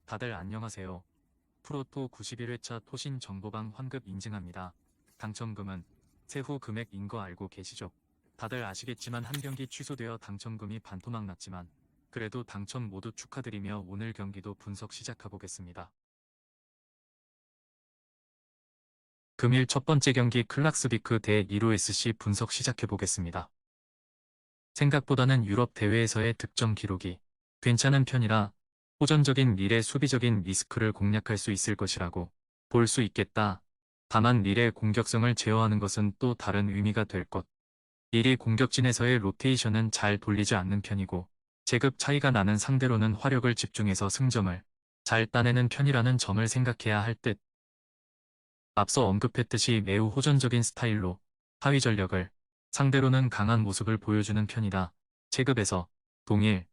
다들 안녕하세요. 프로토 91회차 토신 정보방 환급 인증합니다. 당첨금은 세후 금액인 거 알고 계시죠? 다들 아시겠지만 한 경기 취소되어 당첨금이 반토막 났지만 그래도 당첨 모두 축하드리며 오늘 경기도 분석 시작해보겠습니다. 금일 첫 번째 경기 클락스비크 대 이로SC 분석 시작해보겠습니다. 생각보다는 유럽 대회에서의 득점 기록이 괜찮은 편이라 호전적인 릴의 수비적인 리스크를 공략할 수 있을 것이라고 볼 수 있겠다. 다만 릴의 공격성을 제어하는 것은 또 다른 의미가 될 것. 릴이 공격진에서의 로테이션은 잘 돌리지 않는 편이고 제급 차이가 나는 상대로는 화력을 집중해서 승점을 잘 따내는 편이라는 점을 생각해야 할 듯. 앞서 언급했듯이 매우 호전적인 스타일로 하위 전력을 상대로는 강한 모습을 보여주는 편이다. 체급에서 동일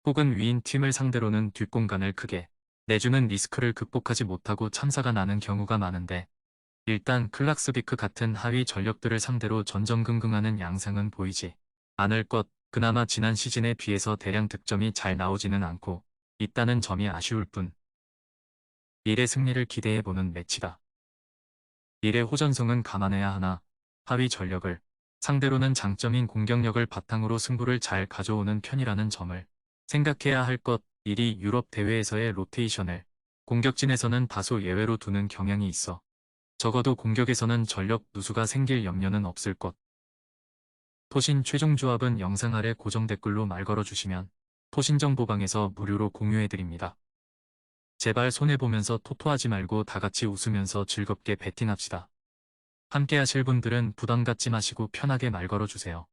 혹은 위인 팀을 상대로는 뒷공간을 크게 내주는 리스크를 극복하지 못하고 참사가 나는 경우가 많은데 일단 클락스비크 같은 하위 전력들을 상대로 전전긍긍하는 양상은 보이지 않을 것. 그나마 지난 시즌에 비해서 대량 득점이 잘 나오지는 않고 있다는 점이 아쉬울 뿐. 릴의 승리를 기대해보는 매치다. 릴의 호전성은 감안해야 하나 하위 전력을 상대로는 장점인 공격력을 바탕으로 승부를 잘 가져오는 편이라는 점을 생각해야 할 것. 릴이 유럽 대회에서의 로테이션을 공격진에서는 다소 예외로 두는 경향이 있어 적어도 공격에서는 전력 누수가 생길 염려는 없을 것. 토신 최종 조합은 영상 아래 고정 댓글로 말 걸어주시면 토신 정보방에서 무료로 공유해드립니다. 제발 손해보면서 토토하지 말고 다같이 웃으면서 즐겁게 배팅합시다. 함께 하실 분들은 부담 갖지 마시고 편하게 말 걸어주세요.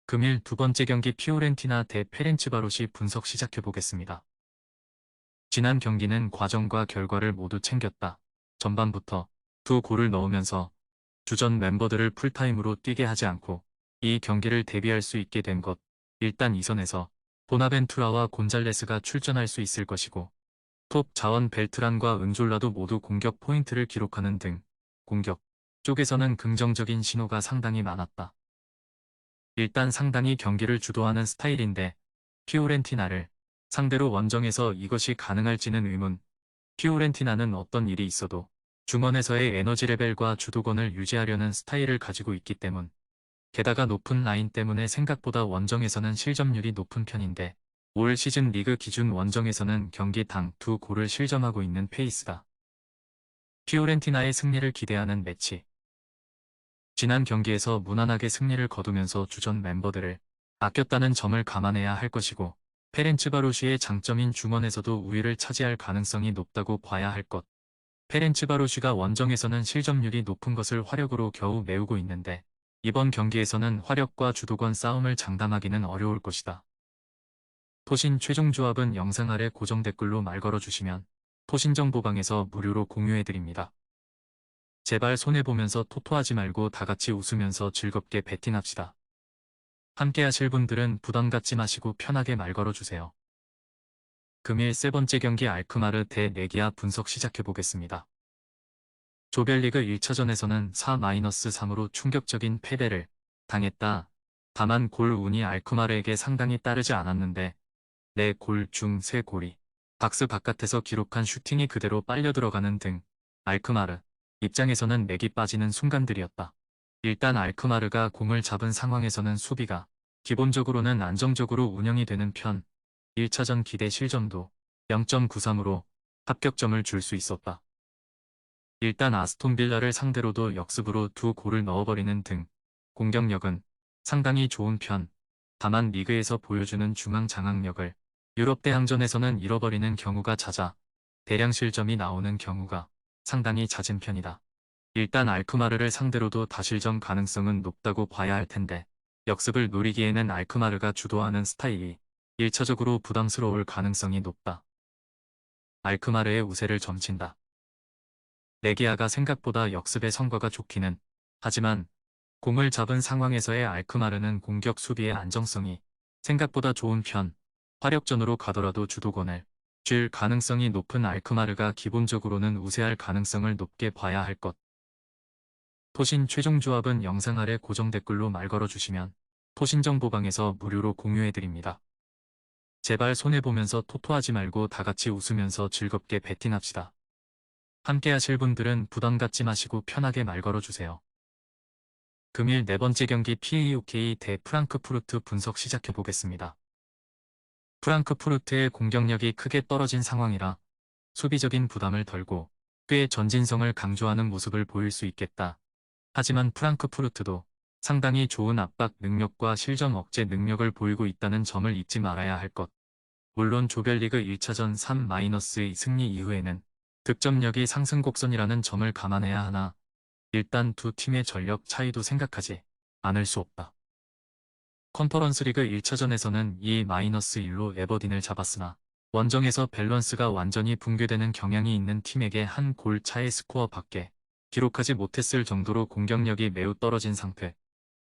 금일 두 번째 경기 피오렌티나 대 페렌츠바롯이 분석 시작해보겠습니다. 지난 경기는 과정과 결과를 모두 챙겼다. 전반부터 두 골을 넣으면서 주전 멤버들을 풀타임으로 뛰게 하지 않고 이 경기를 대비할 수 있게 된 것. 일단 2선에서 보나벤투라와 곤잘레스가 출전할 수 있을 것이고 톱 자원 벨트란과 은졸라도 모두 공격 포인트를 기록하는 등 공격 쪽에서는 긍정적인 신호가 상당히 많았다. 일단 상당히 경기를 주도하는 스타일인데 피오렌티나를 상대로 원정에서 이것이 가능할지는 의문. 피오렌티나는 어떤 일이 있어도 중원에서의 에너지 레벨과 주도권을 유지하려는 스타일을 가지고 있기 때문. 게다가 높은 라인 때문에 생각보다 원정에서는 실점률이 높은 편인데 올 시즌 리그 기준 원정에서는 경기당 2골을 실점하고 있는 페이스다. 피오렌티나의 승리를 기대하는 매치. 지난 경기에서 무난하게 승리를 거두면서 주전 멤버들을 아꼈다는 점을 감안해야 할 것이고 페렌츠바로시의 장점인 중원에서도 우위를 차지할 가능성이 높다고 봐야 할 것. 페렌츠바로시가 원정에서는 실점률이 높은 것을 화력으로 겨우 메우고 있는데 이번 경기에서는 화력과 주도권 싸움을 장담하기는 어려울 것이다. 토신 최종 조합은 영상 아래 고정 댓글로 말 걸어주시면 토신 정보방에서 무료로 공유해드립니다. 제발 손해보면서 토토하지 말고 다같이 웃으면서 즐겁게 배팅합시다. 함께 하실 분들은 부담 갖지 마시고 편하게 말 걸어주세요. 금일 세 번째 경기 알크마르 대 레기아 분석 시작해보겠습니다. 조별리그 1차전에서는 4-3으로 충격적인 패배를 당했다. 다만 골 운이 알크마르에게 상당히 따르지 않았는데 4골 중 3골이 박스 바깥에서 기록한 슈팅이 그대로 빨려 들어가는 등 알크마르 입장에서는 맥이 빠지는 순간들이었다. 일단 알크마르가 공을 잡은 상황에서는 수비가 기본적으로는 안정적으로 운영이 되는 편. 1차전 기대 실점도 0.93으로 합격점을 줄 수 있었다. 일단 아스톤빌라를 상대로도 역습으로 2골을 넣어버리는 등 공격력은 상당히 좋은 편. 다만 리그에서 보여주는 중앙 장악력을 유럽 대항전에서는 잃어버리는 경우가 잦아 대량 실점이 나오는 경우가 상당히 잦은 편이다. 일단 알크마르를 상대로도 다실점 가능성은 높다고 봐야 할 텐데 역습을 노리기에는 알크마르가 주도하는 스타일이 1차적으로 부담스러울 가능성이 높다. 알크마르의 우세를 점친다. 레기아가 생각보다 역습의 성과가 좋기는 하지만 공을 잡은 상황에서의 알크마르는 공격 수비의 안정성이 생각보다 좋은 편. 화력전으로 가더라도 주도권을 쥘 가능성이 높은 알크마르가 기본적으로는 우세할 가능성을 높게 봐야 할 것. 토신 최종 조합은 영상 아래 고정 댓글로 말 걸어주시면 토신 정보방에서 무료로 공유해드립니다. 제발 손해보면서 토토하지 말고 다같이 웃으면서 즐겁게 베팅합시다. 함께 하실 분들은 부담 갖지 마시고 편하게 말 걸어주세요. 금일 네 번째 경기 PAOK 대 프랑크푸르트 분석 시작해보겠습니다. 프랑크푸르트의 공격력이 크게 떨어진 상황이라 수비적인 부담을 덜고 꽤 전진성을 강조하는 모습을 보일 수 있겠다. 하지만 프랑크푸르트도 상당히 좋은 압박 능력과 실점 억제 능력을 보이고 있다는 점을 잊지 말아야 할 것. 물론 조별리그 1차전 3-2 승리 이후에는 득점력이 상승 곡선이라는 점을 감안해야 하나 일단 두 팀의 전력 차이도 생각하지 않을 수 없다. 컨퍼런스 리그 1차전에서는 2-1로 에버딘을 잡았으나 원정에서 밸런스가 완전히 붕괴되는 경향이 있는 팀에게 한 골 차의 스코어 밖에 기록하지 못했을 정도로 공격력이 매우 떨어진 상태.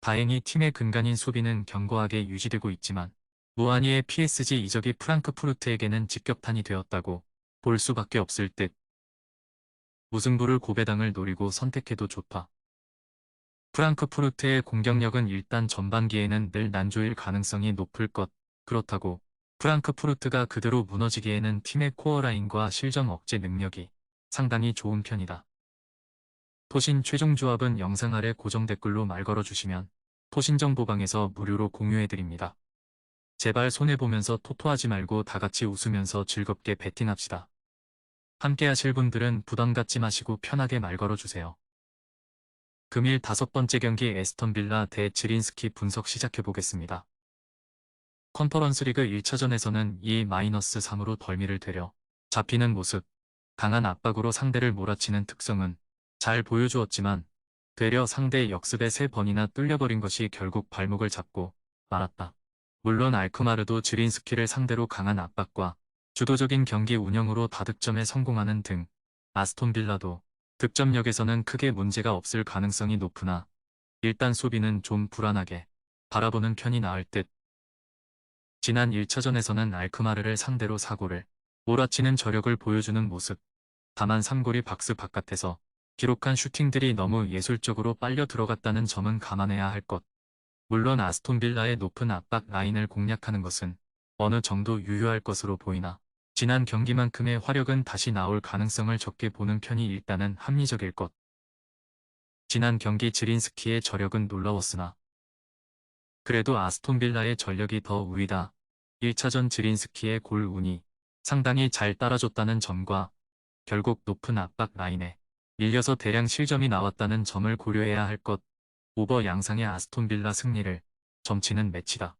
다행히 팀의 근간인 수비는 견고하게 유지되고 있지만 무한히의 PSG 이적이 프랑크푸르트에게는 직격탄이 되었다고 볼 수밖에 없을 듯. 무승부를 고배당을 노리고 선택해도 좋다. 프랑크푸르트의 공격력은 일단 전반기에는 늘 난조일 가능성이 높을 것. 그렇다고 프랑크푸르트가 그대로 무너지기에는 팀의 코어라인과 실점 억제 능력이 상당히 좋은 편이다. 토신 최종 조합은 영상 아래 고정 댓글로 말 걸어주시면 토신 정보방에서 무료로 공유해드립니다. 제발 손해보면서 토토하지 말고 다같이 웃으면서 즐겁게 베팅합시다. 함께 하실 분들은 부담 갖지 마시고 편하게 말 걸어주세요. 금일 다섯 번째 경기 에스턴 빌라 대 지린스키 분석 시작해보겠습니다. 컨퍼런스 리그 1차전에서는 2-3으로 덜미를 되려 잡히는 모습, 강한 압박으로 상대를 몰아치는 특성은 잘 보여주었지만 되려 상대의 역습에 3번이나 뚫려버린 것이 결국 발목을 잡고 말았다. 물론 알크마르도 지린스키를 상대로 강한 압박과 주도적인 경기 운영으로 다득점에 성공하는 등 아스톤 빌라도 득점력에서는 크게 문제가 없을 가능성이 높으나 일단 수비는 좀 불안하게 바라보는 편이 나을 듯. 지난 1차전에서는 알크마르를 상대로 4골을 몰아치는 저력을 보여주는 모습. 다만 3골이 박스 바깥에서 기록한 슈팅들이 너무 예술적으로 빨려 들어갔다는 점은 감안해야 할 것. 물론 아스톤 빌라의 높은 압박 라인을 공략하는 것은 어느 정도 유효할 것으로 보이나 지난 경기만큼의 화력은 다시 나올 가능성을 적게 보는 편이 일단은 합리적일 것. 지난 경기 지린스키의 저력은 놀라웠으나 그래도 아스톤 빌라의 전력이 더 우위다. 1차전 지린스키의 골 운이 상당히 잘 따라줬다는 점과 결국 높은 압박 라인에 밀려서 대량 실점이 나왔다는 점을 고려해야 할 것. 오버 양상의 아스톤 빌라 승리를 점치는 매치다.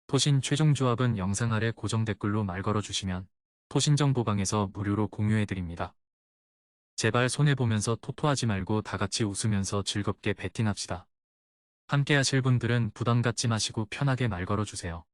토신 최종 조합은 영상 아래 고정 댓글로 말 걸어주시면 토신 정보방에서 무료로 공유해드립니다. 제발 손해보면서 토토하지 말고 다같이 웃으면서 즐겁게 베팅합시다. 함께 하실 분들은 부담 갖지 마시고 편하게 말 걸어주세요.